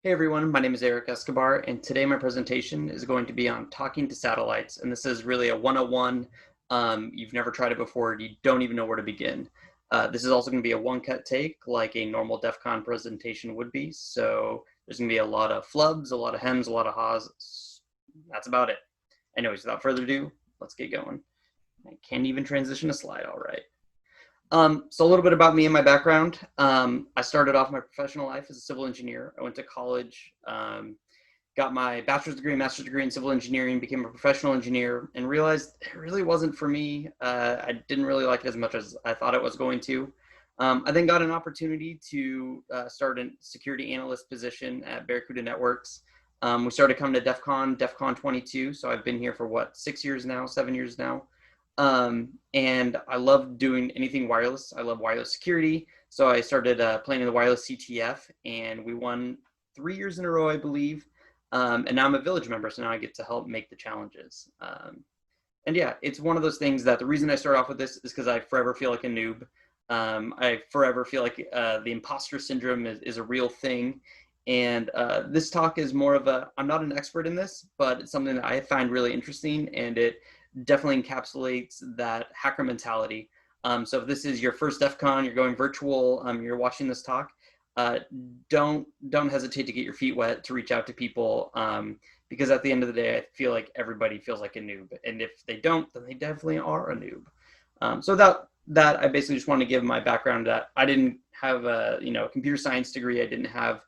Hey everyone, my name is Escobar, and today my presentation is going to be on talking to satellites. And this is really a 101. You've never tried it before, you don't even know where to begin. This is also going to be a one-cut take, like a normal DEF CON presentation would be. So there's going to be a lot of flubs, a lot of hems, a lot of haws. That's about it. Anyways, without further ado, let's get going. I can't even transition a slide, all right. So a little bit about me and my background. I started off my professional life as a civil engineer. I went to college, got my bachelor's degree, master's degree in civil engineering, became a professional engineer, and realized it really wasn't for me. I didn't really like it as much as I thought it was going to. I then got an opportunity to start a security analyst position at Barracuda Networks. We started coming to DEF CON 22, so I've been here for what, 6 years now, 7 years now. And I love doing anything wireless. I love wireless security. So I started playing in the wireless CTF, and we won 3 years in a row, I believe. And now I'm a village member, so now I get to help make the challenges. And yeah, it's one of those things that the reason I start off with this is because I forever feel like a noob. I forever feel like the imposter syndrome is a real thing. And this talk is more of a, I'm not an expert in this, but it's something that I find really interesting, and it definitely encapsulates that hacker mentality. So if this is your first DEF CON, you're going virtual, you're watching this talk, don't hesitate to get your feet wet, to reach out to people, because at the end of the day, I feel like everybody feels like a noob. And if they don't, then they definitely are a noob. So that I basically just want to give my background, that I didn't have a computer science degree. I didn't have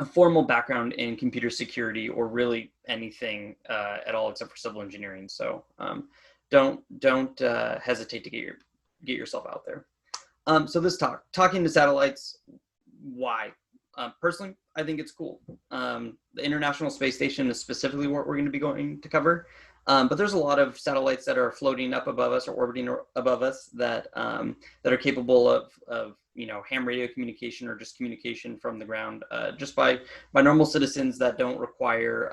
a formal background in computer security or really anything at all except for civil engineering. So don't hesitate to get yourself out there. So this talking to satellites, why? Personally, I think it's cool. The International Space Station is specifically what we're going to be going to cover. But there's a lot of satellites that are floating up above us or orbiting above us that that are capable of ham radio communication or just communication from the ground, just by normal citizens that don't require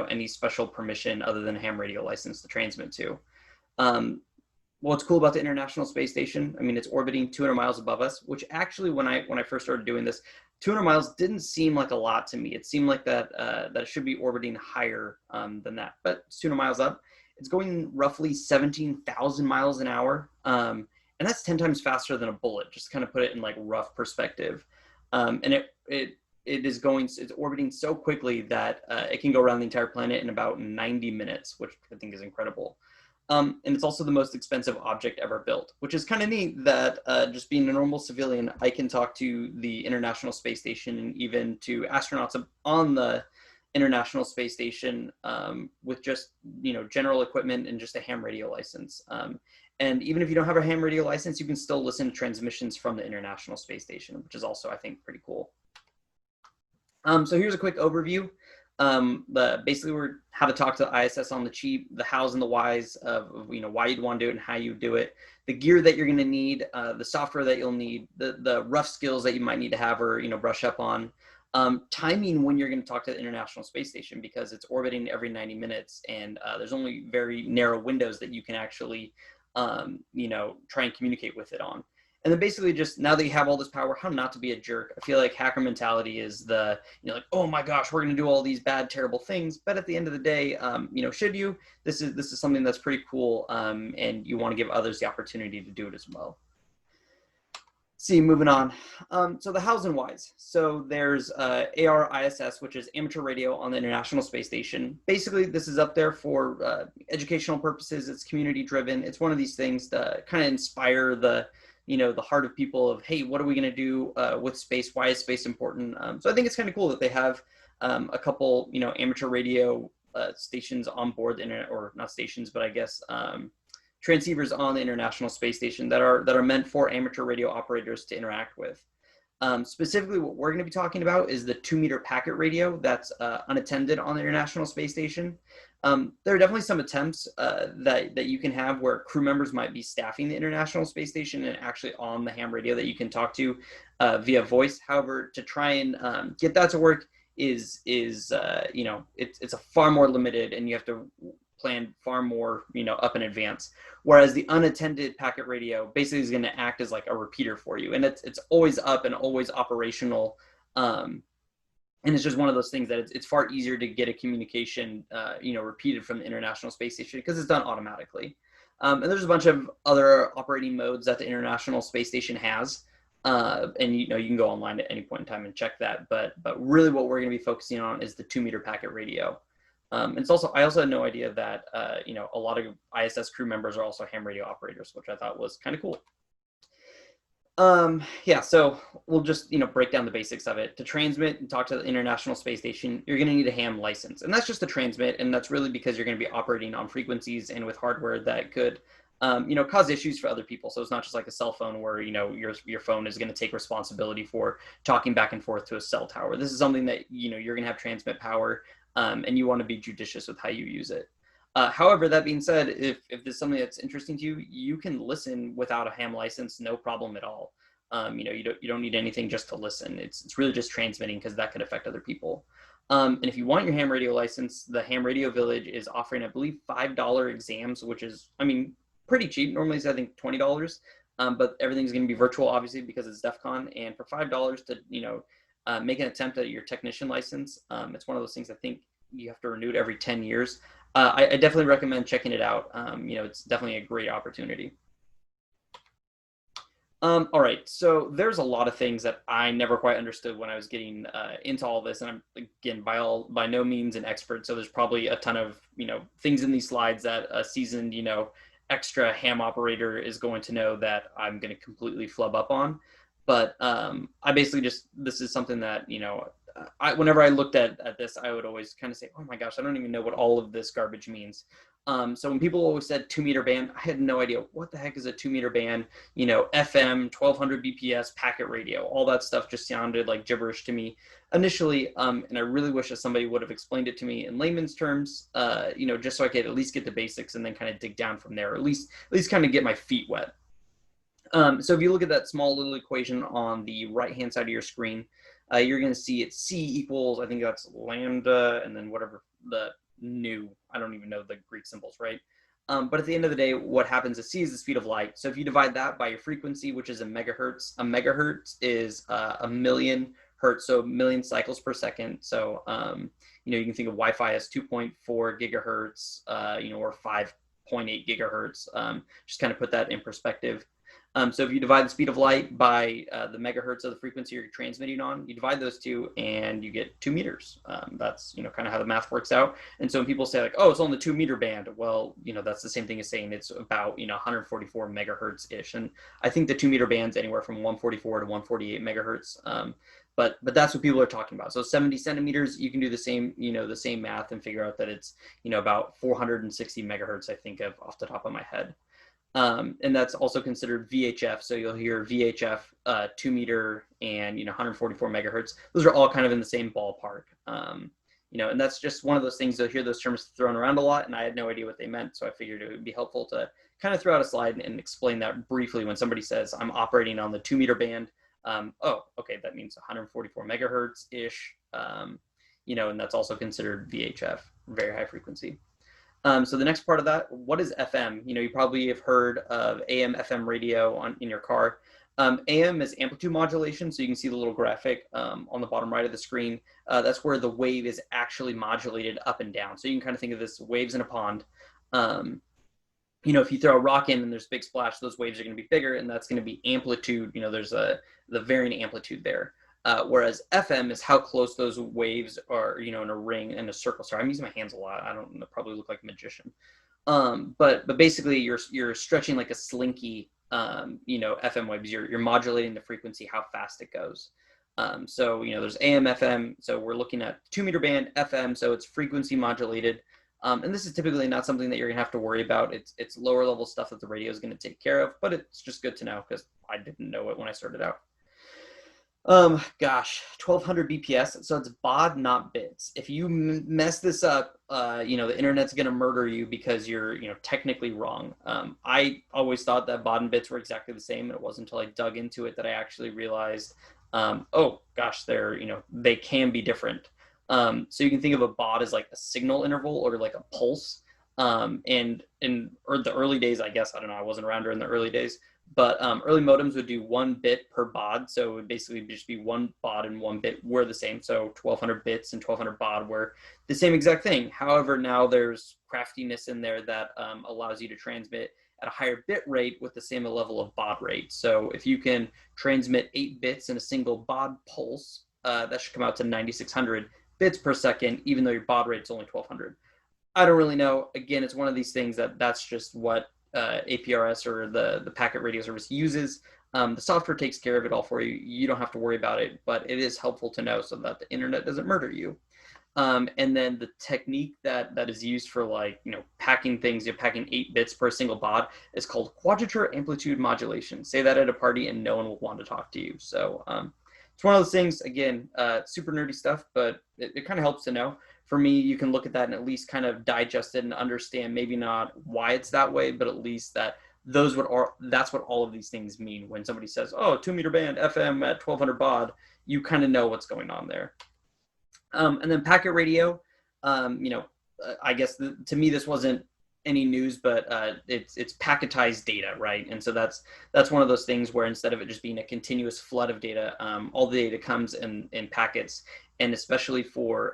any special permission other than a ham radio license to transmit to. What's cool about the International Space Station, I mean, it's orbiting 200 miles above us, which actually, when I first started doing this, 200 miles didn't seem like a lot to me. It seemed like that it should be orbiting higher than that, but it's 200 miles up. It's going roughly 17,000 miles an hour, and that's 10 times faster than a bullet, just to kind of put it in like rough perspective. And it's orbiting so quickly that it can go around the entire planet in about 90 minutes, which I think is incredible. And it's also the most expensive object ever built, which is kind of neat that just being a normal civilian, I can talk to the International Space Station and even to astronauts on the International Space Station with just general equipment and just a ham radio license. And even if you don't have a ham radio license, you can still listen to transmissions from the International Space Station, which is also, I think, pretty cool. So here's a quick overview. Basically, we're how to talk to ISS on the cheap, the hows and the whys of why you'd want to do it and how you do it, the gear that you're going to need, the software that you'll need, the rough skills that you might need to have or brush up on, timing when you're going to talk to the International Space Station, because it's orbiting every 90 minutes, and there's only very narrow windows that you can actually try and communicate with it on. And then basically, just now that you have all this power, how not to be a jerk. I feel like hacker mentality is the, like, oh my gosh, we're going to do all these bad, terrible things. But at the end of the day, should you? This is something that's pretty cool, and you want to give others the opportunity to do it as well. See, moving on. So the hows and whys. So there's ARISS, which is amateur radio on the International Space Station. Basically, this is up there for educational purposes. It's community driven. It's one of these things that kind of inspire the heart of people of, hey, what are we going to do with space? Why is space important? So I think it's kind of cool that they have a couple, amateur radio stations on board the internet, or not stations, but I guess transceivers on the International Space Station that are meant for amateur radio operators to interact with. Specifically, what we're going to be talking about is the 2-meter packet radio that's unattended on the International Space Station. There are definitely some attempts that you can have where crew members might be staffing the International Space Station and actually on the ham radio that you can talk to via voice. However, to try and get that to work is it's a far more limited, and you have to plan far more up in advance. Whereas the unattended packet radio basically is going to act as like a repeater for you, and it's always up and always operational And it's just one of those things that it's far easier to get a communication, repeated from the International Space Station because it's done automatically. And there's a bunch of other operating modes that the International Space Station has. And you can go online at any point in time and check that. But really what we're going to be focusing on is the 2-meter packet radio. And I also had no idea that, a lot of ISS crew members are also ham radio operators, which I thought was kind of cool. So we'll just, break down the basics of it. To transmit and talk to the International Space Station, you're going to need a ham license. And that's just to transmit. And that's really because you're going to be operating on frequencies and with hardware that could, cause issues for other people. So it's not just like a cell phone where, your phone is going to take responsibility for talking back and forth to a cell tower. This is something that, you're going to have transmit power, and you want to be judicious with how you use it. However, that being said, if there's something that's interesting to you, you can listen without a ham license, no problem at all. You don't need anything just to listen. It's really just transmitting because that could affect other people. And if you want your ham radio license, the Ham Village is offering, I believe, $5 exams, which is, pretty cheap. Normally it's, I think, $20. But everything's going to be virtual, obviously, because it's DEF CON. And for $5 to, make an attempt at your technician license, it's one of those things I think you have to renew it every 10 years. I definitely recommend checking it out. It's definitely a great opportunity. All right, so there's a lot of things that I never quite understood when I was getting into all this, and I'm, again, by no means an expert, so there's probably a ton of, things in these slides that a seasoned, extra ham operator is going to know that I'm going to completely flub up on. But I basically this is something that, whenever I looked at this, I would always kind of say, oh my gosh, I don't even know what all of this garbage means. So when people always said 2-meter band, I had no idea what the heck is a 2-meter band, FM, 1200 BPS, packet radio, all that stuff just sounded like gibberish to me initially. And I really wish that somebody would have explained it to me in layman's terms, just so I could at least get the basics and then kind of dig down from there, or at least kind of get my feet wet. So if you look at that small little equation on the right-hand side of your screen, you're going to see it's C equals, I think that's lambda, and then whatever the new, I don't even know the Greek symbols, right? But at the end of the day, what happens is C is the speed of light. So if you divide that by your frequency, which is a megahertz is a million hertz, so a million cycles per second. So, you can think of Wi-Fi as 2.4 gigahertz, or 5.8 gigahertz, just kind of put that in perspective. So if you divide the speed of light by the megahertz of the frequency you're transmitting on, you divide those two and you get 2 meters. That's, kind of how the math works out. And so when people say like, oh, it's on the 2-meter band, well, that's the same thing as saying it's about, 144 megahertz-ish. And I think the 2-meter band's anywhere from 144 to 148 megahertz. But that's what people are talking about. So 70 centimeters, you can do the same, the same math and figure out that it's, about 460 megahertz, I think, of off the top of my head. And that's also considered VHF. So you'll hear VHF, 2-meter, and 144 megahertz. Those are all kind of in the same ballpark. And that's just one of those things. You'll hear those terms thrown around a lot, and I had no idea what they meant. So I figured it would be helpful to kind of throw out a slide and explain that briefly when somebody says I'm operating on the 2-meter band. Oh, okay, that means 144 megahertz ish. And that's also considered VHF, very high frequency. So the next part of that, what is FM? You probably have heard of AMFM radio in your car. AM is amplitude modulation, so you can see the little graphic on the bottom right of the screen. That's where the wave is actually modulated up and down. So you can kind of think of this waves in a pond. If you throw a rock in and there's a big splash, those waves are going to be bigger, and that's going to be amplitude. There's the varying amplitude there. Whereas FM is how close those waves are, in a ring and a circle. Sorry, I'm using my hands a lot. I don't probably look like a magician. But basically you're stretching like a slinky, FM waves. You're modulating the frequency, how fast it goes. So, there's AM, FM. So we're looking at 2-meter band, FM. So it's frequency modulated. And this is typically not something that you're gonna have to worry about. It's lower level stuff that the radio is gonna take care of, but it's just good to know because I didn't know it when I started out. 1200 BPS. So it's baud, not bits. If you mess this up, the internet's going to murder you because you're, technically wrong. I always thought that baud and bits were exactly the same. And it wasn't until I dug into it that I actually realized, oh gosh, they can be different. So you can think of a baud as like a signal interval or like a pulse. And in the early days, I guess, I don't know, I wasn't around during the early days, But early modems would do 1 bit per baud, so it would basically just be 1 baud and 1 bit were the same. So 1200 bits and 1200 baud were the same exact thing. However, now there's craftiness in there that allows you to transmit at a higher bit rate with the same level of baud rate. So if you can transmit 8 bits in a single baud pulse, that should come out to 9600 bits per second, even though your baud rate is only 1200. I don't really know. Again, it's one of these things that's just what APRS or the packet radio service uses. The software takes care of it all for you. You don't have to worry about it, but it is helpful to know so that the internet doesn't murder you. And then the technique that is used for, like, packing things, you're packing 8 bits per single baud, is called quadrature amplitude modulation. Say that at a party and no one will want to talk to you. So it's one of those things, again, super nerdy stuff, but it kind of helps to know. For me, you can look at that and at least kind of digest it and understand, maybe not why it's that way, but at least that that's what all of these things mean. When somebody says, oh, 2-meter band FM at 1200 baud, you kind of know what's going on there. And then packet radio, I guess to me this wasn't any news, but it's packetized data, right? And so that's one of those things where instead of it just being a continuous flood of data, all the data comes in packets. And especially for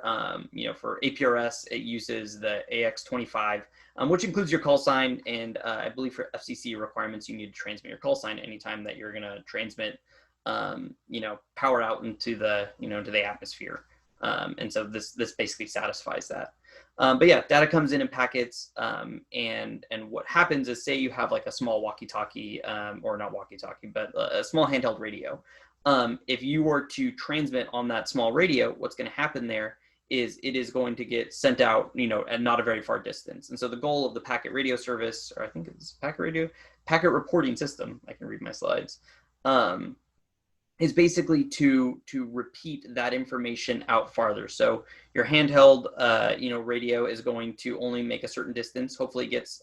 for APRS, it uses the AX25, which includes your call sign. And I believe for FCC requirements, you need to transmit your call sign anytime that you're going to transmit, power out into the into the atmosphere. And so this basically satisfies that. But yeah, data comes in packets, and what happens is, say you have like a small walkie-talkie, or not walkie-talkie, but a small handheld radio. If you were to transmit on that small radio, what's going to happen there is it is going to get sent out, at not a very far distance. And so the goal of the packet radio service, or I think it's packet reporting system, I can read my slides, is basically to repeat that information out farther. So your handheld, radio is going to only make a certain distance. Hopefully it gets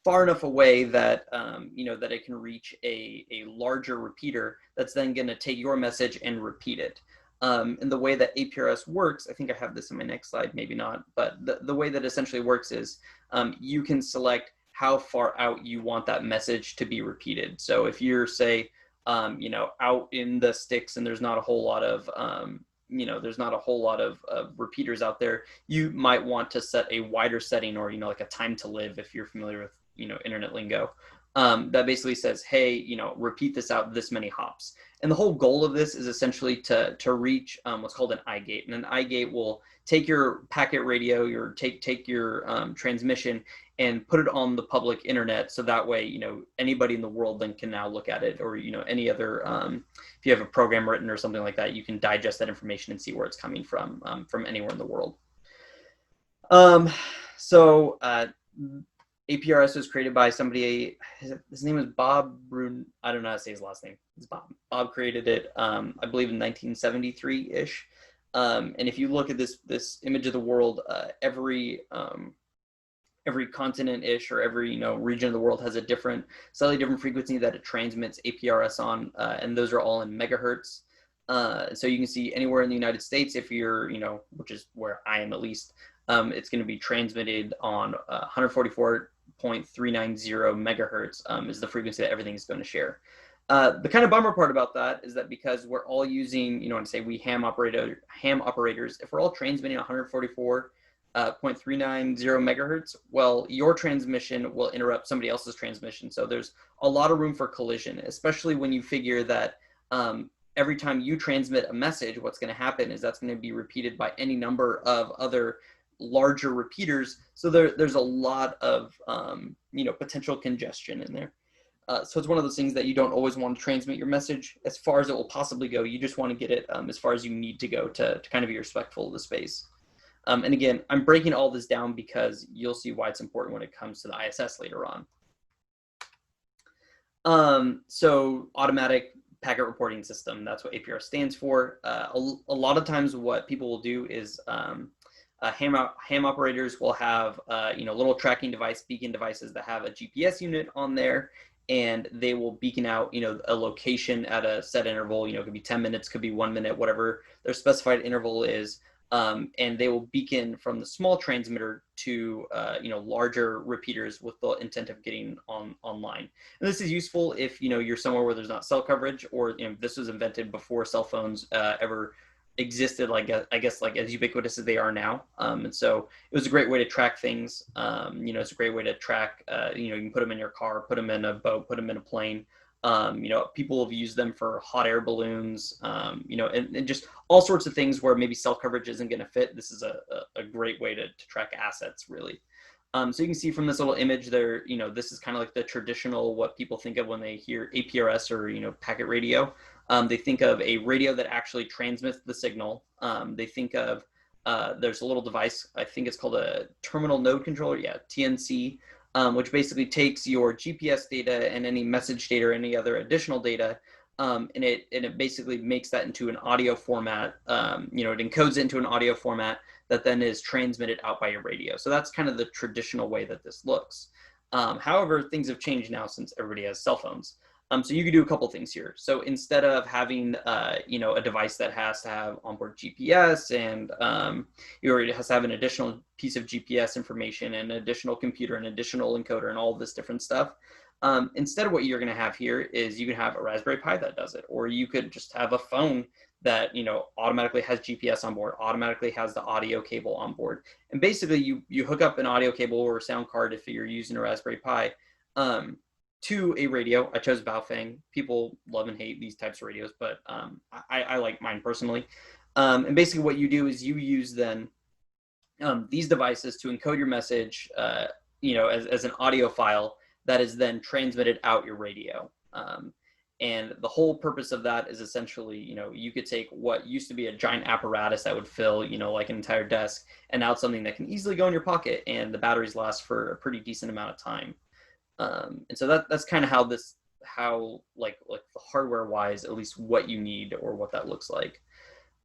far enough away that, that it can reach a larger repeater that's then going to take your message and repeat it. And the way that APRS works, I think I have this in my next slide, maybe not, but the way that essentially works is you can select how far out you want that message to be repeated. So if you're, say, out in the sticks and there's not a whole lot of, repeaters out there, you might want to set a wider setting, or, like a time to live, if you're familiar with, internet lingo, that basically says, hey, repeat this out this many hops. And the whole goal of this is essentially to reach what's called an eye gate. And an eye gate will take your packet radio, take your transmission and put it on the public internet. So that way, anybody in the world then can now look at it, or, any other, if you have a program written or something like that, you can digest that information and see where it's coming from anywhere in the world. So APRS was created by somebody, his name is Bob Brun. I don't know how to say his last name. It's Bob. Bob created it, I believe in 1973-ish. And if you look at this image of the world, every continent-ish, or every region of the world has a slightly different frequency that it transmits APRS on, and those are all in megahertz. So you can see anywhere in the United States, if you're, which is where I am at least, it's going to be transmitted on 144.390 megahertz is the frequency that everything is going to share. The kind of bummer part about that is that because we're all using, and say we ham operators, if we're all transmitting 144.390 megahertz, well, your transmission will interrupt somebody else's transmission. So there's a lot of room for collision, especially when you figure that every time you transmit a message, what's going to happen is that's going to be repeated by any number of other larger repeaters. So there's a lot of potential congestion in there. So it's one of those things that you don't always want to transmit your message as far as it will possibly go. You just want to get it as far as you need to go to kind of be respectful of the space. And again, I'm breaking all this down because you'll see why it's important when it comes to the ISS later on. So automatic packet reporting system, that's what APR stands for. A lot of times what people will do is ham operators will have little tracking beacon devices that have a GPS unit on there, and they will beacon out a location at a set interval. It could be 10 minutes, could be 1 minute, whatever their specified interval is. And they will beacon from the small transmitter to larger repeaters with the intent of getting online. And this is useful if you're somewhere where there's not cell coverage, or this was invented before cell phones ever existed, like I guess like as ubiquitous as they are now. And so it was a great way to track things. It's a great way to track. You can put them in your car, put them in a boat, put them in a plane. People have used them for hot air balloons, and just all sorts of things where maybe cell coverage isn't going to fit. This is a great way to track assets, really. So you can see from this little image there, this is kind of like the traditional, what people think of when they hear APRS or, packet radio. They think of a radio that actually transmits the signal. They think of, there's a little device, I think it's called a terminal node controller, TNC, which basically takes your GPS data and any message data or any other additional data, and it basically makes that into an audio format. It encodes it into an audio format that then is transmitted out by your radio. So that's kind of the traditional way that this looks. However, things have changed now since everybody has cell phones. So you could do a couple things here. So instead of having, a device that has to have onboard GPS and it has to have an additional piece of GPS information and an additional computer and additional encoder and all this different stuff, instead what you're going to have here is you can have a Raspberry Pi that does it, or you could just have a phone that automatically has GPS on board, automatically has the audio cable on board, and basically you hook up an audio cable or a sound card if you're using a Raspberry Pi to a radio. I chose Baofeng. People love and hate these types of radios, but I like mine personally. And basically what you do is you use then these devices to encode your message, as an audio file that is then transmitted out your radio. And the whole purpose of that is essentially, you could take what used to be a giant apparatus that would fill, like an entire desk, and now it's something that can easily go in your pocket, and the batteries last for a pretty decent amount of time. And so that's kind of how like the hardware wise, at least what you need or what that looks like.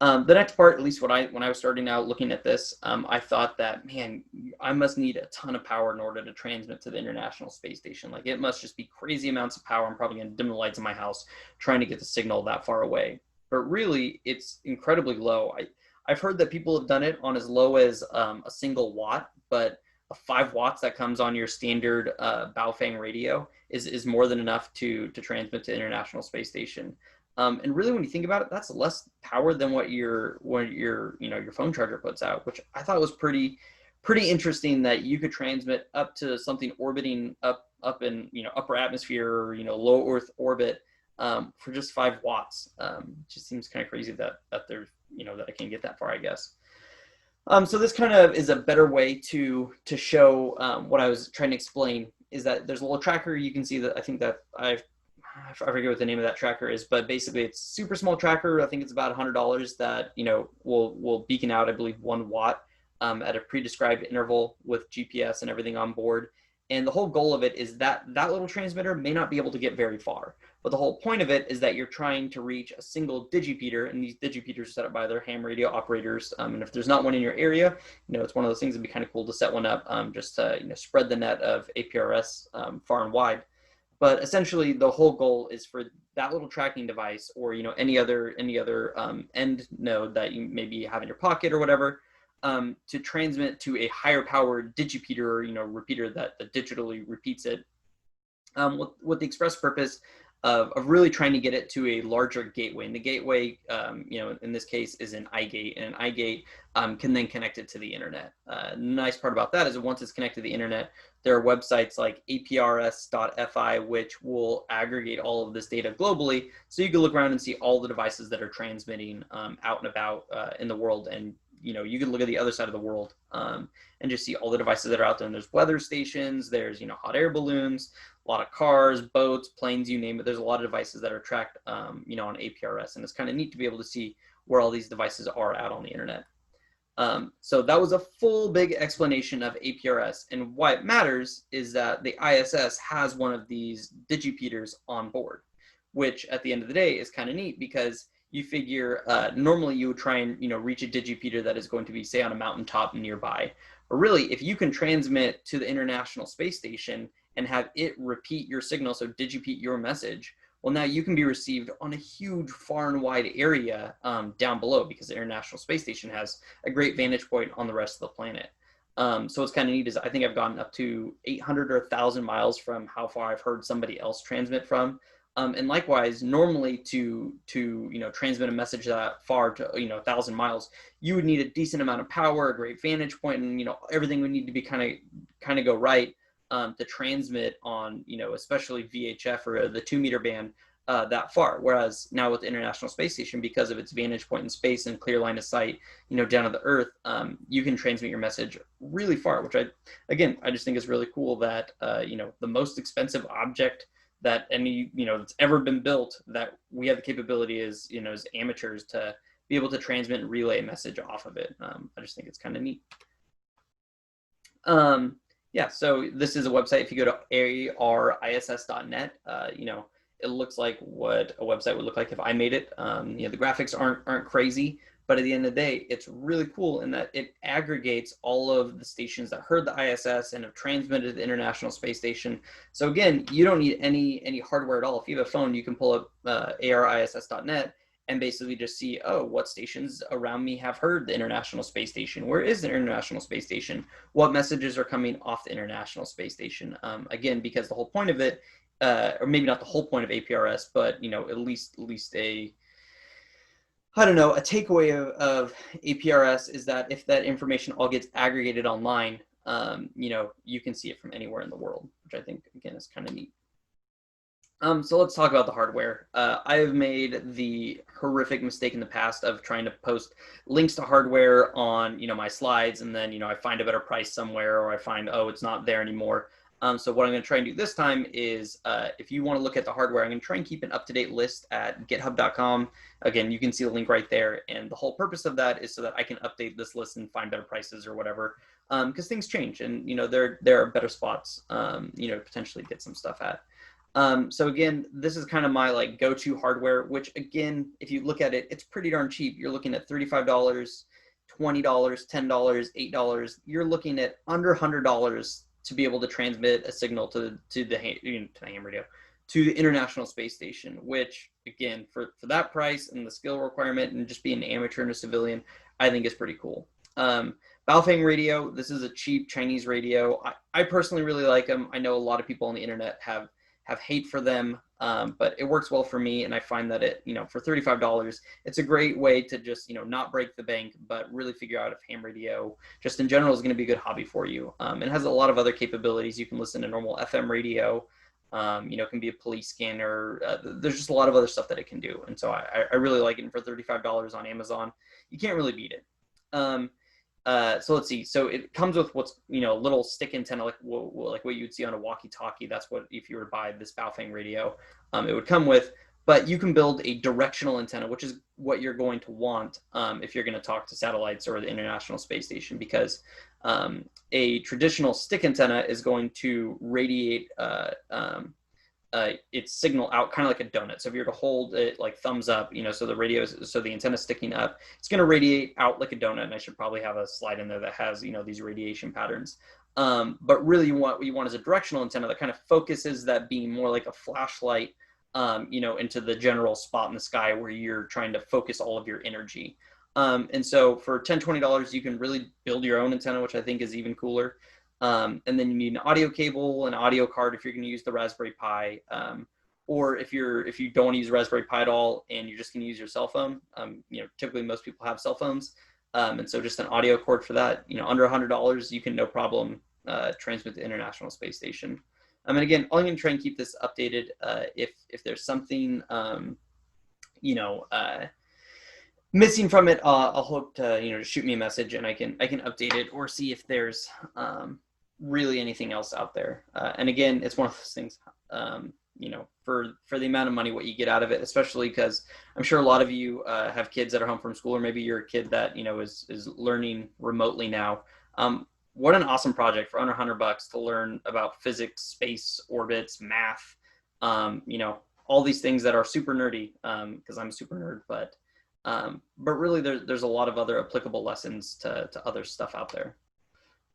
The next part, at least when I was starting out looking at this, I thought that, man, I must need a ton of power in order to transmit to the International Space Station. Like, it must just be crazy amounts of power. I'm probably going to dim the lights in my house trying to get the signal that far away. But really, it's incredibly low. I've heard that people have done it on as low as a single watt, but 5 watts that comes on your standard Baofeng radio is more than enough to transmit to the International Space Station. And really, when you think about it, that's less power than what your phone charger puts out, which I thought was pretty interesting, that you could transmit up to something orbiting up in upper atmosphere or low Earth orbit for just 5 watts. Just seems kind of crazy that there's that I can get that far, I guess. So this kind of is a better way to show what I was trying to explain, is that there's a little tracker. You can see that, I think that I forget what the name of that tracker is, but basically it's a super small tracker. I think it's about $100 that will beacon out, I believe, 1 watt at a pre-described interval with GPS and everything on board. And the whole goal of it is that little transmitter may not be able to get very far, but the whole point of it is that you're trying to reach a single digipeater, and these digipeaters are set up by their ham radio operators. And if there's not one in your area, it's one of those things that'd be kind of cool to set one up, just to spread the net of APRS far and wide. But essentially, the whole goal is for that little tracking device, or any other end node that you maybe have in your pocket or whatever, to transmit to a higher powered digipeater, or repeater that digitally repeats it, with the express purpose of really trying to get it to a larger gateway. And the gateway, in this case, is an iGate, and an iGate can then connect it to the internet. The nice part about that is that once it's connected to the internet, there are websites like APRS.fi, which will aggregate all of this data globally, so you can look around and see all the devices that are transmitting out and about in the world. And you can look at the other side of the world and just see all the devices that are out there. And there's weather stations, there's hot air balloons, a lot of cars, boats, planes, you name it. There's a lot of devices that are tracked on APRS, and it's kind of neat to be able to see where all these devices are out on the internet. So that was a full big explanation of APRS, and why it matters is that the ISS has one of these digipeaters on board, which at the end of the day is kind of neat, because you figure normally you would try and reach a digipeater that is going to be, say, on a mountaintop nearby. But really, if you can transmit to the International Space Station and have it repeat your signal, so digipede your message, well, now you can be received on a huge, far and wide area down below, because the International Space Station has a great vantage point on the rest of the planet. So what's kind of neat is I think I've gotten up to 800 or 1,000 miles from how far I've heard somebody else transmit from. And likewise, normally to transmit a message that far to 1,000 miles, you would need a decent amount of power, a great vantage point, and everything would need to be kind of go right to transmit on especially VHF or the 2 meter band that far. Whereas now with the International Space Station, because of its vantage point in space and clear line of sight, down to the Earth, you can transmit your message really far. Which I just think is really cool that the most expensive object that that's ever been built, that we have the capability as as amateurs to be able to transmit and relay a message off of it. I just think it's kind of neat. Yeah, so this is a website. If you go to ARISSnet, it looks like what a website would look like if I made it. The graphics aren't crazy, but at the end of the day, it's really cool in that it aggregates all of the stations that heard the ISS and have transmitted to the International Space Station. So again, you don't need any hardware at all. If you have a phone, you can pull up ARISS.net and basically just see, oh, what stations around me have heard the International Space Station? Where is the International Space Station? What messages are coming off the International Space Station? Again, because the whole point of it, or maybe not the whole point of APRS, but at least a takeaway of APRS is that if that information all gets aggregated online, you can see it from anywhere in the world, which I think again is kind of neat. So let's talk about the hardware. I have made the horrific mistake in the past of trying to post links to hardware on my slides, and then I find a better price somewhere, or I find, oh, it's not there anymore. So what I'm going to try and do this time is, if you want to look at the hardware, I'm going to try and keep an up-to-date list at github.com. Again, you can see the link right there, and the whole purpose of that is so that I can update this list and find better prices or whatever, because things change, and there are better spots to potentially get some stuff at. So again, this is kind of my go-to hardware, which again, if you look at it, it's pretty darn cheap. You're looking at $35, $20, $10, $8. You're looking at under $100 to be able to transmit a signal to the ham radio, to the International Space Station, which again, for that price and the skill requirement and just being an amateur and a civilian, I think is pretty cool. Baofeng radio, this is a cheap Chinese radio. I personally really like them. I know a lot of people on the internet have hate for them, but it works well for me, and I find that it, for $35, it's a great way to just, not break the bank, but really figure out if ham radio, just in general, is going to be a good hobby for you. It has a lot of other capabilities. You can listen to normal FM radio, it can be a police scanner. There's just a lot of other stuff that it can do, and so I really like it. And for $35 on Amazon, you can't really beat it. So let's see. So it comes with what's a little stick antenna, like what you'd see on a walkie-talkie. That's what, if you were to buy this Baofeng radio, it would come with. But you can build a directional antenna, which is what you're going to want if you're going to talk to satellites or the International Space Station, because a traditional stick antenna is going to radiate its signal out kind of like a donut. So if you were to hold it like thumbs up, so the antenna sticking up, it's going to radiate out like a donut. And I should probably have a slide in there that has, these radiation patterns. But really what you want is a directional antenna that kind of focuses that beam more like a flashlight, into the general spot in the sky where you're trying to focus all of your energy. And so for $10, $20, you can really build your own antenna, which I think is even cooler. And then you need an audio cable, an audio card if you're going to use the Raspberry Pi, or if you don't want to use Raspberry Pi at all and you're just going to use your cell phone. Typically most people have cell phones, and so just an audio cord for that. Under $100, you can no problem transmit the International Space Station. And again, I'm going to try and keep this updated. If there's something missing from it, I'll hope to shoot me a message and I can update it or see if there's really anything else out there. And again, it's one of those things, for the amount of money, what you get out of it, especially because I'm sure a lot of you have kids that are home from school, or maybe you're a kid that is learning remotely now. What an awesome project for under $100 to learn about physics, space, orbits, math, all these things that are super nerdy, because I'm a super nerd, but really there's a lot of other applicable lessons to other stuff out there.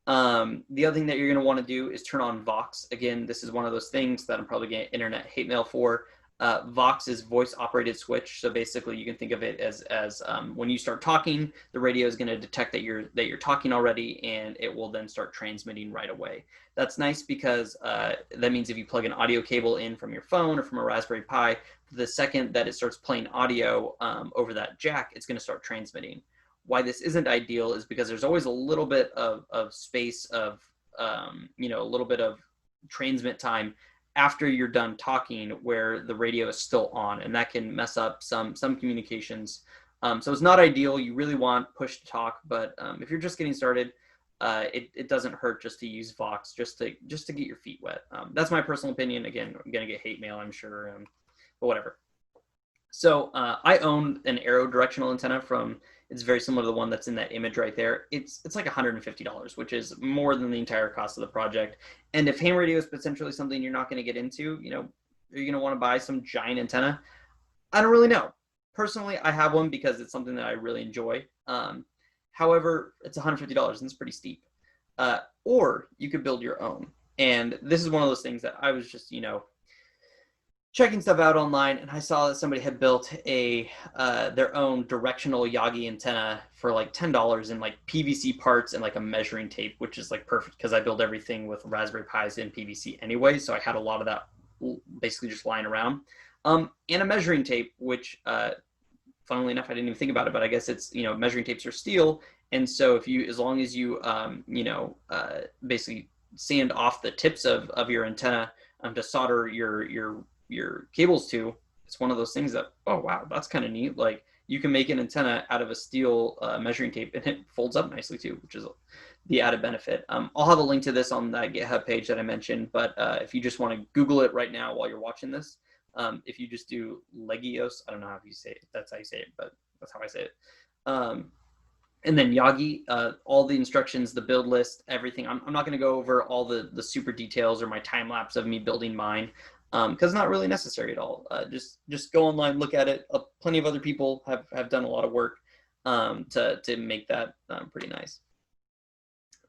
The other thing that you're going to want to do is turn on Vox. Again, this is one of those things that I'm probably getting internet hate mail for. Vox is voice operated switch. So basically you can think of it as when you start talking, the radio is going to detect that you're talking already, and it will then start transmitting right away. That's nice because that means if you plug an audio cable in from your phone or from a Raspberry Pi, the second that it starts playing audio over that jack, it's going to start transmitting. Why this isn't ideal is because there's always a little bit of space of, a little bit of transmit time after you're done talking where the radio is still on, and that can mess up some communications. So it's not ideal. You really want push to talk, but if you're just getting started, it doesn't hurt just to use Vox just to get your feet wet. That's my personal opinion. Again, I'm gonna get hate mail, I'm sure, but whatever. So I own an arrow directional antenna from, it's very similar to the one that's in that image right there. It's like $150, which is more than the entire cost of the project. And if ham radio is potentially something you're not going to get into, are you going to want to buy some giant antenna? I don't really know. Personally, I have one because it's something that I really enjoy. However, it's $150 and it's pretty steep. Or you could build your own. And this is one of those things that I was just, checking stuff out online, and I saw that somebody had built their own directional Yagi antenna for like $10 in like PVC parts and like a measuring tape, which is like perfect because I build everything with Raspberry Pis in PVC anyway, so I had a lot of that basically just lying around. And a measuring tape, which funnily enough, I didn't even think about it, but I guess it's, measuring tapes are steel, and so as long as you basically sand off the tips of your antenna to solder your cables to, it's one of those things that, oh wow, that's kind of neat. Like you can make an antenna out of a steel measuring tape, and it folds up nicely too, which is the added benefit. I'll have a link to this on that GitHub page that I mentioned, but if you just want to Google it right now while you're watching this, if you just do Legios, I don't know how you say it, that's how you say it, but that's how I say it. And then Yagi, all the instructions, the build list, everything. I'm not going to go over all the super details or my time lapse of me building mine, because it's not really necessary at all. Just go online, look at it. Plenty of other people have done a lot of work to make that pretty nice.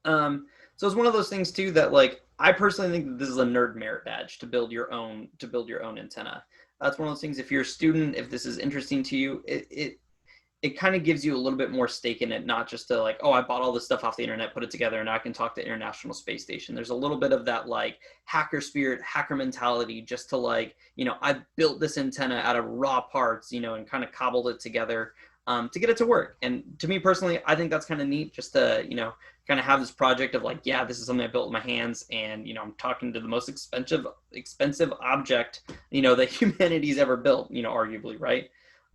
So it's one of those things too that, like, I personally think that this is a nerd merit badge to build your own antenna. That's one of those things. If you're a student, if this is interesting to you, it kind of gives you a little bit more stake in it, not just to like, oh, I bought all this stuff off the internet, put it together, and I can talk to International Space Station. There's a little bit of that like hacker spirit, hacker mentality, just to like, I built this antenna out of raw parts, and kind of cobbled it together to get it to work. And to me personally, I think that's kind of neat, just to, kind of have this project of like, yeah, this is something I built with my hands, and, I'm talking to the most expensive object, that humanity's ever built, arguably, right?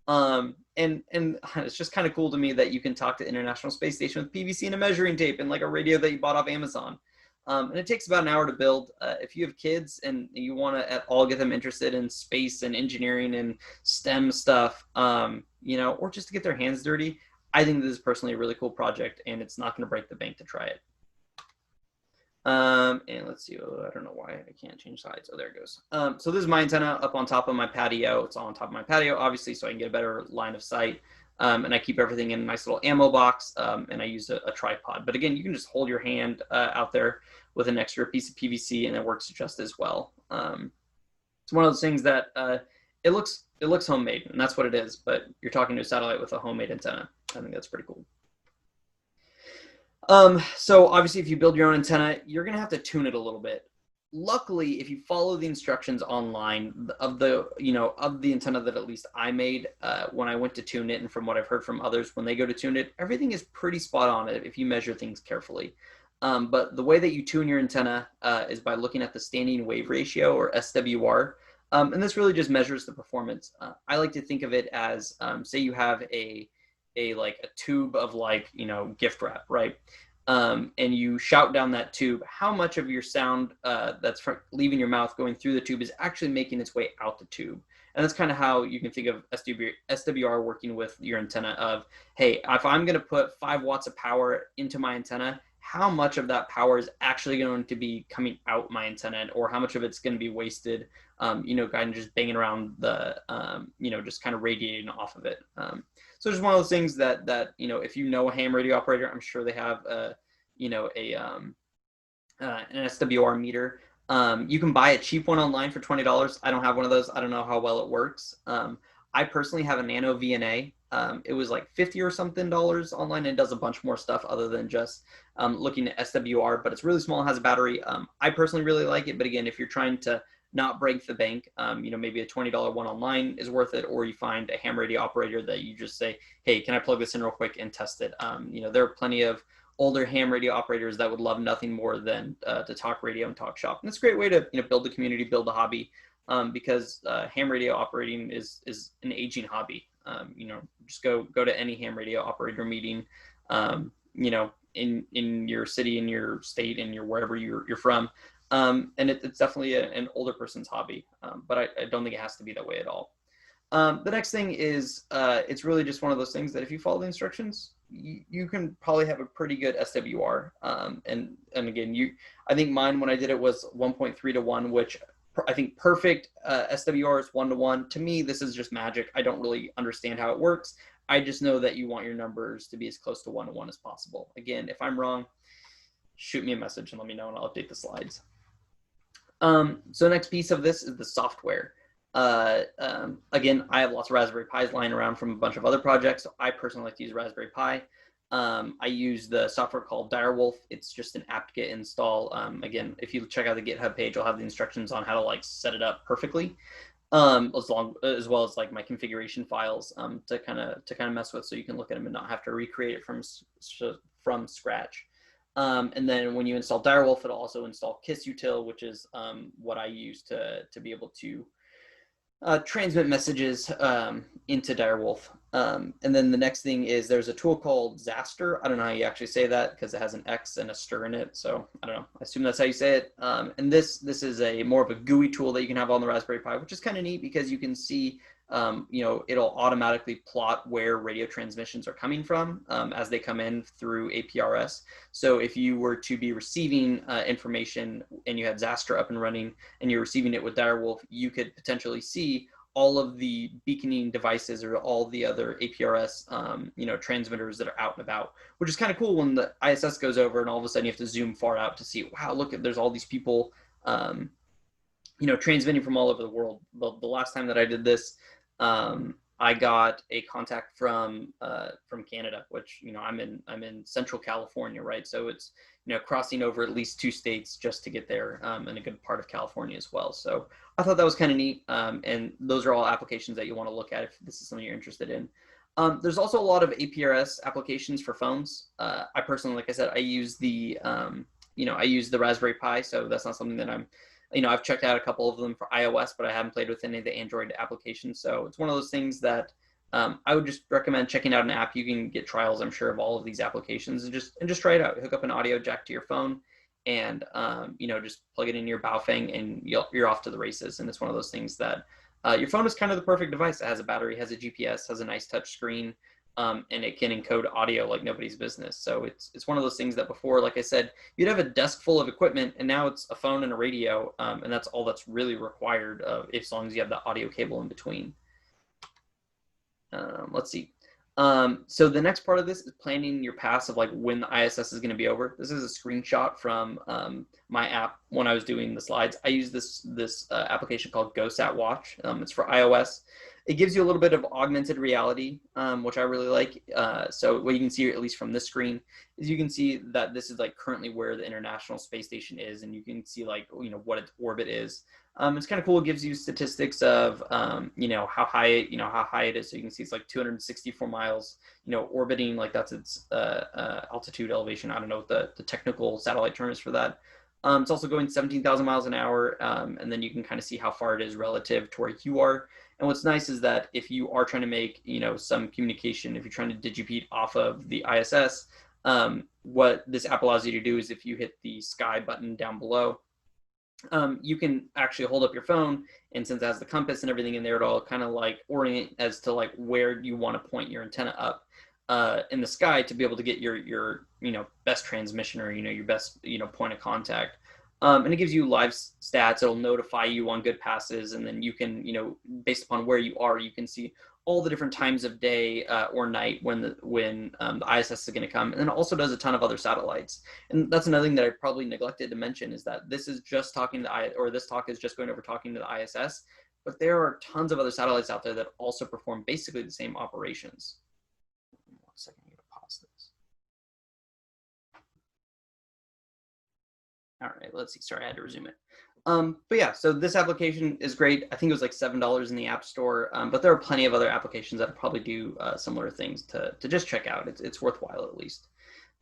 And it's just kind of cool to me that you can talk to International Space Station with PVC and a measuring tape and like a radio that you bought off Amazon. And it takes about an hour to build. If you have kids and you want to at all get them interested in space and engineering and STEM stuff, or just to get their hands dirty, I think this is personally a really cool project, and it's not going to break the bank to try it. And let's see, I don't know why I can't change sides. Oh, there it goes. So this is my antenna up on top of my patio. It's all on top of my patio, obviously, so I can get a better line of sight. And I keep everything in a nice little ammo box, and I use a tripod. But again, you can just hold your hand out there with an extra piece of PVC, and it works just as well. It's one of those things that it looks homemade, and that's what it is. But you're talking to a satellite with a homemade antenna. I think that's pretty cool. So obviously if you build your own antenna, you're going to have to tune it a little bit. Luckily, if you follow the instructions online of the antenna that at least I made when I went to tune it, and from what I've heard from others, when they go to tune it, everything is pretty spot on if you measure things carefully. But the way that you tune your antenna is by looking at the standing wave ratio, or SWR. And this really just measures the performance. I like to think of it as, say you have a tube of gift wrap, right? And you shout down that tube, how much of your sound that's leaving your mouth going through the tube is actually making its way out the tube. And that's kind of how you can think of SWR working with your antenna of, hey, if I'm going to put 5 watts of power into my antenna, how much of that power is actually going to be coming out my antenna, or how much of it's going to be wasted, kind of just banging around the, just kind of radiating off of it. So it's one of those things that if you know a ham radio operator, I'm sure they have an SWR meter. You can buy a cheap one online for $20. I don't have one of those. I don't know how well it works. I personally have a Nano VNA. It was like 50 or something dollars online, and it does a bunch more stuff other than just looking at SWR, but it's really small, has a battery. I personally really like it, but again, if you're trying to not break the bank, maybe a $20 one online is worth it, or you find a ham radio operator that you just say, hey, can I plug this in real quick and test it? There are plenty of older ham radio operators that would love nothing more than to talk radio and talk shop. And it's a great way to build a community, build a hobby, because ham radio operating is an aging hobby. Just go to any ham radio operator meeting, in your city, in your state, and wherever you're from. And it's definitely an older person's hobby, but I don't think it has to be that way at all. The next thing is it's really just one of those things that if you follow the instructions, you can probably have a pretty good SWR. And again, I think mine when I did it was 1.3 to 1, which I think perfect SWR is 1 to 1. To me, this is just magic. I don't really understand how it works. I just know that you want your numbers to be as close to 1 to 1 as possible. Again, if I'm wrong, shoot me a message and let me know, and I'll update the slides. So the next piece of this is the software. Again, I have lots of Raspberry Pis lying around from a bunch of other projects. So I personally like to use Raspberry Pi. I use the software called Direwolf. It's just an apt-get install. Again, if you check out the GitHub page, I'll have the instructions on how to set it up perfectly, as well as my configuration files to kind of mess with, so you can look at them and not have to recreate it from scratch. And then when you install Direwolf, it'll also install KissUtil, which is what I use to be able to transmit messages into Direwolf. And then the next thing is there's a tool called Zaster. I don't know how you actually say that because it has an X and a stir in it. So I don't know. I assume that's how you say it. And this is a more of a GUI tool that you can have on the Raspberry Pi, which is kind of neat because you can see it'll automatically plot where radio transmissions are coming from as they come in through APRS. So if you were to be receiving information and you had Zaster up and running and you're receiving it with Direwolf, you could potentially see all of the beaconing devices or all the other APRS transmitters that are out and about, which is kind of cool when the ISS goes over and all of a sudden you have to zoom far out to see, wow, look, there's all these people transmitting from all over the world. The last time that I did this, I got a contact from Canada, which I'm in Central California, right? So it's crossing over at least 2 states just to get there, and a good part of California as well. So I thought that was kind of neat, and those are all applications that you want to look at if this is something you're interested in. There's also a lot of APRS applications for phones. I personally, like I said, I use the Raspberry Pi, so that's not something that I've checked out a couple of them for iOS, but I haven't played with any of the Android applications. So it's one of those things that I would just recommend checking out an app. You can get trials, I'm sure, of all of these applications and just try it out. Hook up an audio jack to your phone and, just plug it in your Baofeng and you're off to the races. And it's one of those things that your phone is kind of the perfect device. It has a battery, has a GPS, has a nice touch screen, and it can encode audio like nobody's business. So it's one of those things that before, like I said, you'd have a desk full of equipment, and now it's a phone and a radio, and that's all that's really required, as long as you have the audio cable in between. Let's see. So the next part of this is planning your paths of when the ISS is going to be over. This is a screenshot from my app when I was doing the slides. I use this application called GoSat Watch. It's for iOS. It gives you a little bit of augmented reality, which I really like. So what you can see, at least from this screen, is you can see that this is currently where the International Space Station is, and you can see what its orbit is. It's kind of cool. It gives you statistics of how high it is. So you can see it's 264 miles. Orbiting, that's its altitude, elevation. I don't know what the technical satellite term is for that. It's also going 17,000 miles an hour, and then you can kind of see how far it is relative to where you are. And what's nice is that if you are trying to make some communication, if you're trying to digipede off of the ISS, what this app allows you to do is if you hit the sky button down below, you can actually hold up your phone, and since it has the compass and everything in there, it'll kind of orient as to where you want to point your antenna up in the sky to be able to get your best transmission or your best point of contact. And it gives you live stats. It'll notify you on good passes, and then you can, based upon where you are, you can see all the different times of day or night when the ISS is going to come. And then it also does a ton of other satellites. And that's another thing that I probably neglected to mention, is that this is just talking to this talk is just going over talking to the ISS, but there are tons of other satellites out there that also perform basically the same operations. 1 second, I'm going to pause this. All right, let's see. Sorry, I had to resume it. But yeah, so this application is great. I think it was like $7 in the App Store, but there are plenty of other applications that probably do similar things to just check out. It's worthwhile at least.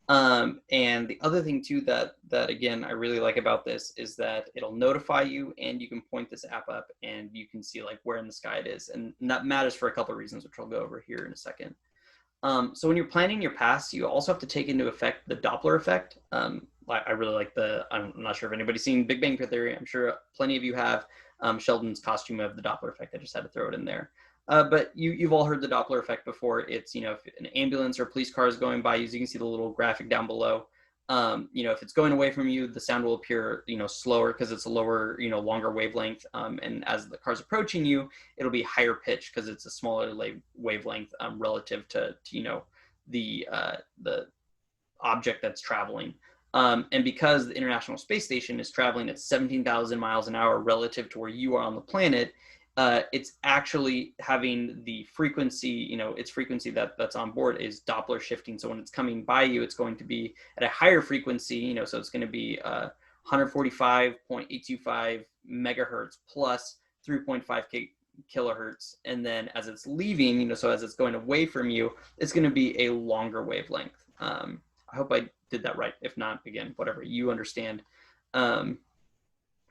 And the other thing too that again I really like about this is that it'll notify you, and you can point this app up and you can see like where in the sky it is, and that matters for a couple of reasons, which I'll go over here in a second. So when you're planning your pass, you also have to take into effect the Doppler effect. I really like I'm not sure if anybody's seen Big Bang Theory. I'm sure plenty of you have. Sheldon's costume of the Doppler effect. I just had to throw it in there. But you've all heard the Doppler effect before. It's, if an ambulance or police car is going by you, so you can see the little graphic down below. If it's going away from you, the sound will appear, slower because it's a lower, longer wavelength. And as the car's approaching you, it'll be higher pitch because it's a smaller wavelength relative to the object that's traveling. And because the International Space Station is traveling at 17,000 miles an hour relative to where you are on the planet, it's actually having the frequency, its frequency that's on board is Doppler shifting. So when it's coming by you, it's going to be at a higher frequency, so it's going to be 145.825 megahertz plus 3.5 kilohertz. And then as it's leaving, so as it's going away from you, it's going to be a longer wavelength. I hope I did that right. If not, again, whatever, you understand.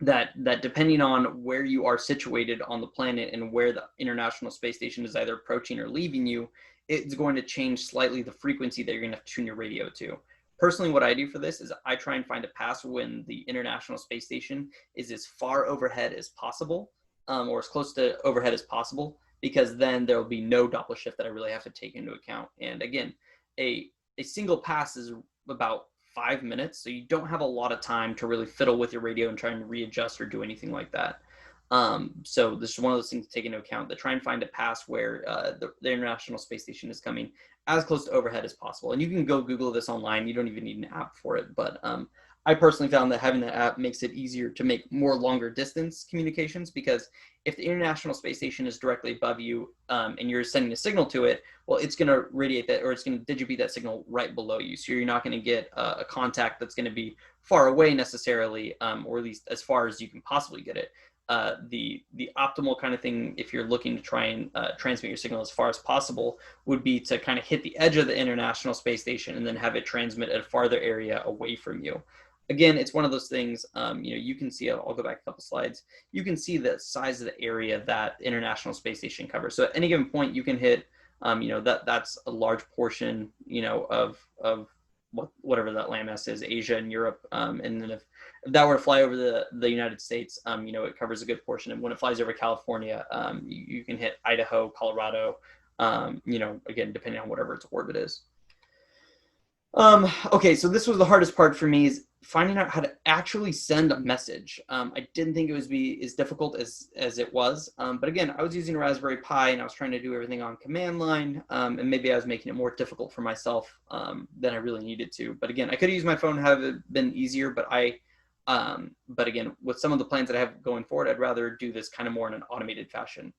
That depending on where you are situated on the planet and where the International Space Station is either approaching or leaving you, it's going to change slightly the frequency that you're going to have to tune your radio to. Personally, what I do for this is I try and find a pass when the International Space Station is as far overhead as possible, or as close to overhead as possible, because then there will be no Doppler shift that I really have to take into account. And again, a single pass is about 5 minutes, so you don't have a lot of time to really fiddle with your radio and try and readjust or do anything like that. So this is one of those things to take into account, that try and find a pass where the International Space Station is coming as close to overhead as possible. And you can go Google this online. You don't even need an app for it. But I personally found that having that app makes it easier to make more longer distance communications, because if the International Space Station is directly above you and you're sending a signal to it, well, it's going to radiate that, or it's going to digibeat that signal right below you. So you're not going to get a contact that's going to be far away necessarily, or at least as far as you can possibly get it. The optimal kind of thing, if you're looking to try and transmit your signal as far as possible, would be to kind of hit the edge of the International Space Station and then have it transmit at a farther area away from you. Again, it's one of those things, you can see, I'll go back a couple slides, you can see the size of the area that the International Space Station covers. So at any given point, you can hit, that's a large portion, of whatever that landmass is, Asia and Europe. And then if that were to fly over the United States, it covers a good portion. And when it flies over California, you can hit Idaho, Colorado, again, depending on whatever its orbit is. Okay, so this was the hardest part for me, is finding out how to actually send a message. I didn't think it would be as difficult as it was. But again, I was using a Raspberry Pi and I was trying to do everything on command line. And maybe I was making it more difficult for myself than I really needed to. But again, I could have used my phone, have it been easier, but but again, with some of the plans that I have going forward, I'd rather do this kind of more in an automated fashion.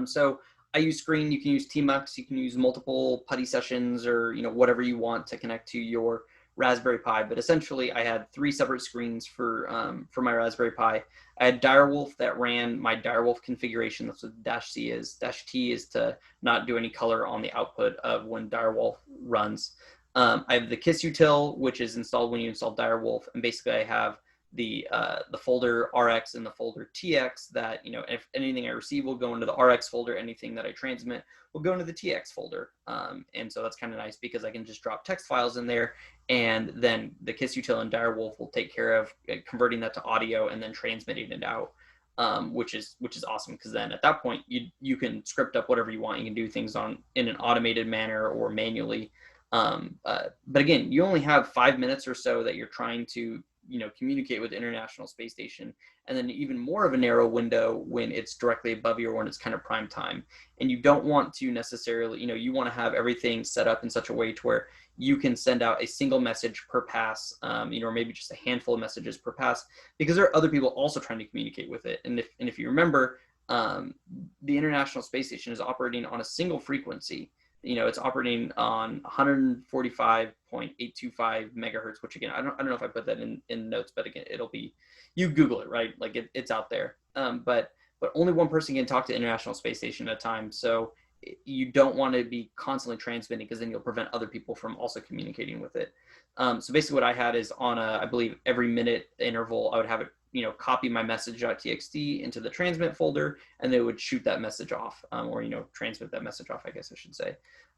So I use Screen, you can use tmux, you can use multiple PuTTY sessions, or whatever you want to connect to your Raspberry Pi. But essentially, I had 3 separate screens for my Raspberry Pi. I had Direwolf that ran my Direwolf configuration. That's what -C is. -T is to not do any color on the output of when Direwolf runs. I have the KISS-util, which is installed when you install Direwolf, and basically I have the folder RX and the folder TX that, if anything I receive will go into the RX folder, anything that I transmit will go into the TX folder. And so that's kind of nice because I can just drop text files in there, and then the KISS-util and Direwolf will take care of converting that to audio and then transmitting it out, which is awesome, because then at that point you can script up whatever you want. You can do things in an automated manner or manually. But again, you only have 5 minutes or so that you're trying to communicate with the International Space Station, and then even more of a narrow window when it's directly above you or when it's kind of prime time. And you don't want to necessarily, you want to have everything set up in such a way to where you can send out a single message per pass, or maybe just a handful of messages per pass, because there are other people also trying to communicate with it. And if you remember, the International Space Station is operating on a single frequency. It's operating on 145.825 megahertz, which again, I don't know if I put that in notes, but again, it'll be, you Google it, right? Like it's out there. But only one person can talk to the International Space Station at a time. So you don't want to be constantly transmitting, because then you'll prevent other people from also communicating with it. So basically what I had is on I believe every minute interval, I would have it, copy my message.txt into the transmit folder, and they would shoot that message off, or, transmit that message off, I guess I should say.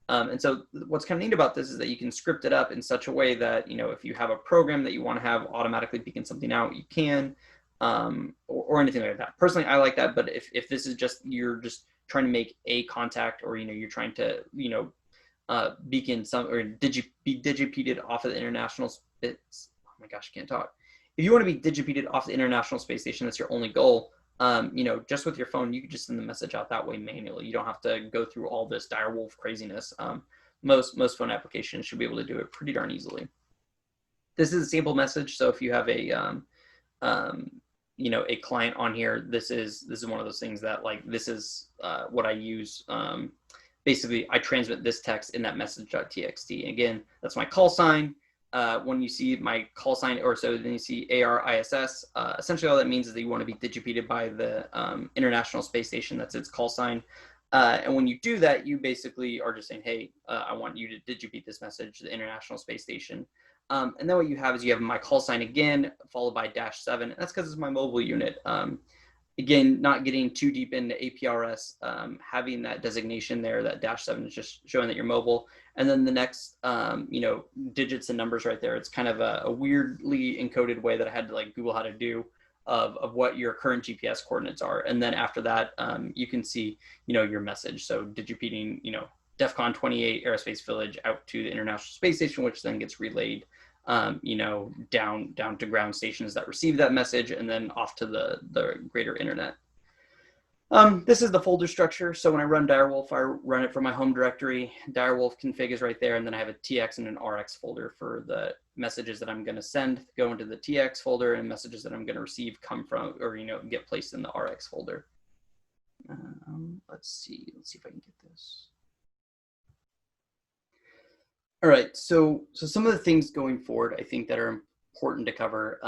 And so what's kind of neat about this is that you can script it up in such a way that, if you have a program that you want to have automatically beacon something out, you can, or anything like that. Personally, I like that, but if this is just, you're just trying to make a contact, or, you're trying to, beacon some, or be digipeated off of the international, oh my gosh, I can't talk. If you want to be digipeated off the International Space Station, that's your only goal, just with your phone, you can just send the message out that way manually. You don't have to go through all this direwolf craziness. Most phone applications should be able to do it pretty darn easily. This is a sample message, so if you have a a client on here, this is one of those things that, like, this is what I use. Basically, I transmit this text in that message.txt. Again, that's my call sign. When you see my call sign, or so then you see ARISS, essentially all that means is that you want to be digipeated by the International Space Station. That's its call sign. And when you do that, you basically are just saying, hey, I want you to digipeat this message to the International Space Station. And then what you have is you have my call sign again, followed by -7. And that's because it's my mobile unit. Again, not getting too deep into APRS, having that designation there, that -7 is just showing that you're mobile. And then the next, digits and numbers right there. It's kind of a weirdly encoded way that I had to Google how to do of what your current GPS coordinates are. And then after that, you can see, your message. So digipeating, DEFCON 28 Aerospace Village out to the International Space Station, which then gets relayed, down to ground stations that receive that message, and then off to the greater internet. This is the folder structure. So when I run direwolf, I run it from my home directory. Direwolf config is right there, and then I have a TX and an RX folder for the messages that I'm going to send go into the TX folder, and messages that I'm going to receive come from, or get placed in the RX folder. Let's see if I can get this. All right, so some of the things going forward, I think, that are important to cover.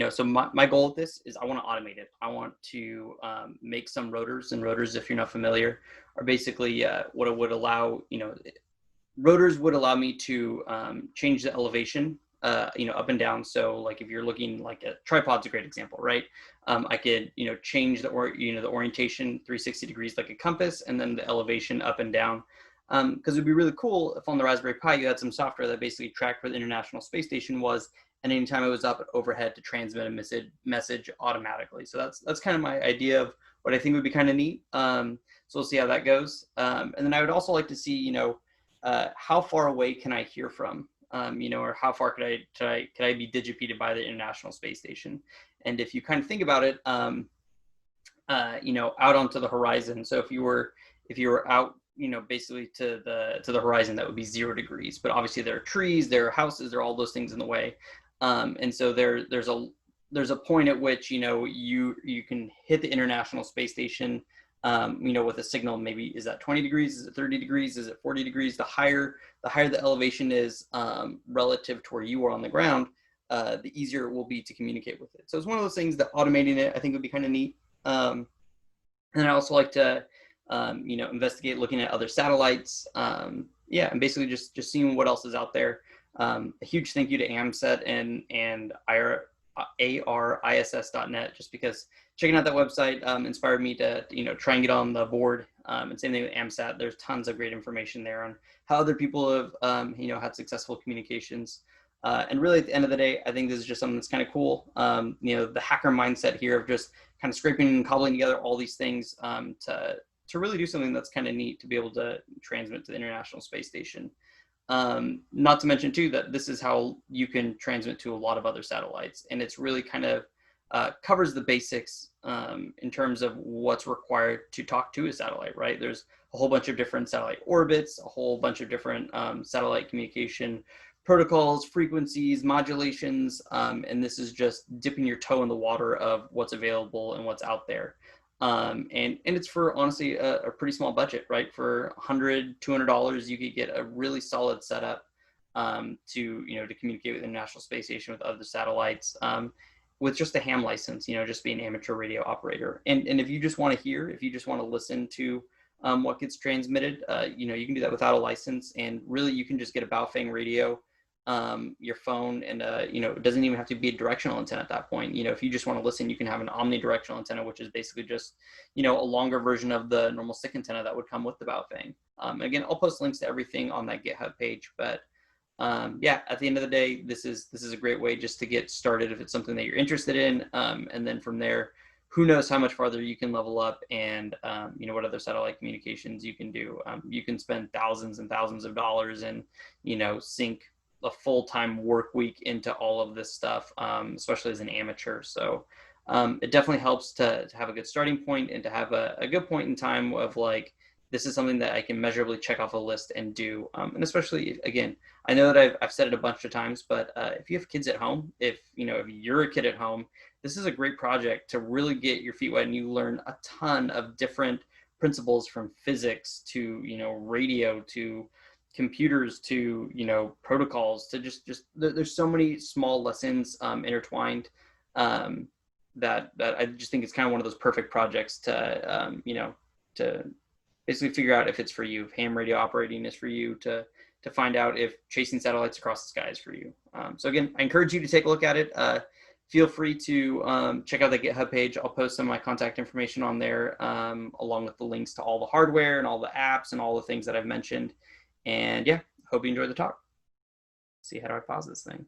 So my goal with this is I want to automate it. I want to make some rotors, and rotors, if you're not familiar, are basically what it would allow. Rotors would allow me to change the elevation, up and down. So like if you're looking like a tripod's a great example, right? I could change the orientation 360 degrees like a compass, and then the elevation up and down. Because it'd be really cool if on the Raspberry Pi you had some software that basically tracked where the International Space Station was, and anytime it was up overhead to transmit a message automatically. So that's kind of my idea of what I think would be kind of neat. So we'll see how that goes. And then I would also like to see, how far away can I hear from, or how far could I be digipeated by the International Space Station? And if you kind of think about it, out onto the horizon. So if you were out, basically to the horizon, that would be 0 degrees. But obviously there are trees, there are houses, there are all those things in the way. And so there's a point at which, you can hit the International Space Station, with a signal. Maybe is that 20 degrees? Is it 30 degrees? Is it 40 degrees? The higher the elevation is relative to where you are on the ground, the easier it will be to communicate with it. So it's one of those things that automating it, I think, would be kind of neat. And I also like to investigate looking at other satellites. And basically just seeing what else is out there. A huge thank you to AMFM and ARISSnet, just because checking out that website inspired me to try and get on the board. And same thing with AMSAT. There's tons of great information there on how other people have had successful communications. And really, at the end of the day, I think this is just something that's kind of cool. The hacker mindset here of just kind of scraping and cobbling together all these things to really do something that's kind of neat to be able to transmit to the International Space Station. Not to mention too that this is how you can transmit to a lot of other satellites, and it's really kind of covers the basics in terms of what's required to talk to a satellite, right? There's a whole bunch of different satellite orbits, a whole bunch of different satellite communication protocols, frequencies, modulations, and this is just dipping your toe in the water of what's available and what's out there. And it's for honestly a pretty small budget, right? For $100, $200, you could get a really solid setup to communicate with the International Space Station with other satellites. With just a ham license, just be an amateur radio operator. And if you just want to hear, if you just want to listen to what gets transmitted, you can do that without a license. And really, you can just get a Baofeng radio, your phone, and it doesn't even have to be a directional antenna at that point. If you just want to listen, you can have an omnidirectional antenna, which is basically just a longer version of the normal stick antenna that would come with the Baofeng. Again, I'll post links to everything on that GitHub page, but yeah, at the end of the day, this is a great way just to get started if it's something that you're interested in, and then from there, who knows how much farther you can level up, and what other satellite communications you can do. You can spend thousands and thousands of dollars and sink a full-time work week into all of this stuff, especially as an amateur. So it definitely helps to have a good starting point and to have a good point in time of like, this is something that I can measurably check off a list and do. And especially, again, I know that I've said it a bunch of times, but if you have kids at home, if you're a kid at home, this is a great project to really get your feet wet, and you learn a ton of different principles from physics to, radio to computers to, protocols to just there's so many small lessons intertwined that I just think it's kind of one of those perfect projects to, to basically figure out if it's for you, if ham radio operating is for you, to find out if chasing satellites across the sky is for you. So again, I encourage you to take a look at it. Feel free to check out the GitHub page. I'll post some of my contact information on there, along with the links to all the hardware and all the apps and all the things that I've mentioned. And yeah, hope you enjoyed the talk. See, how do I pause this thing?